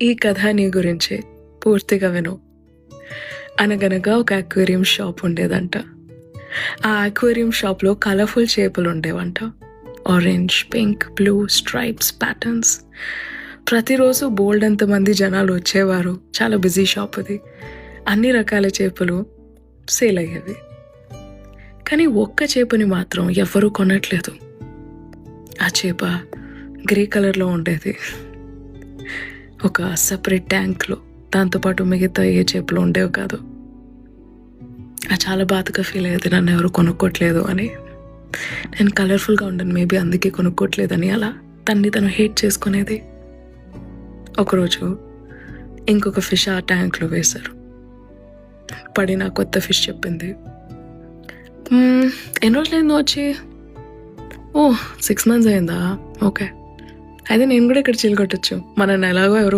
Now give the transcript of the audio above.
ఈ కథ నీ గురించి పూర్తిగా విను. అనగనగా ఒక అక్వేరియం షాప్ ఉండేదంట. ఆ అక్వేరియం షాప్లో కలర్ఫుల్ చేపలు ఉండేవంట. Orange, pink, blue, stripes, patterns. ప్రతిరోజు బోల్డ్ అంతమంది జనాలు వచ్చేవారు. చాలా బిజీ షాప్ అది. అన్ని రకాల చేపలు సేల్ అయ్యేవి. కానీ ఒక్క చేపని మాత్రం ఎవ్వరూ కొనట్లేదు. ఆ చేప గ్రే కలర్లో ఉండేది, ఒక సపరేట్ ట్యాంక్లో. దాంతోపాటు మిగతా ఏ చేపలు ఉండేవి కాదు. చాలా బాధగా ఫీల్ అయ్యేది, నన్ను ఎవరు కొనుక్కోట్లేదు అని. నేను కలర్ఫుల్గా ఉండను, మేబీ అందుకే కొనుక్కోట్లేదని అలా తను హేట్ చేసుకునేది. ఒకరోజు ఇంకొక ఫిష్ ఆ ట్యాంక్లో వేశారు. పడిన కొత్త ఫిష్ చెప్పింది, ఎన్ని రోజులైందో వచ్చి? 6 months అయిందా? ఓకే, అయితే నేను కూడా ఇక్కడ చిల్ కొట్టచ్చు. మనల్ని ఎలాగో ఎవరు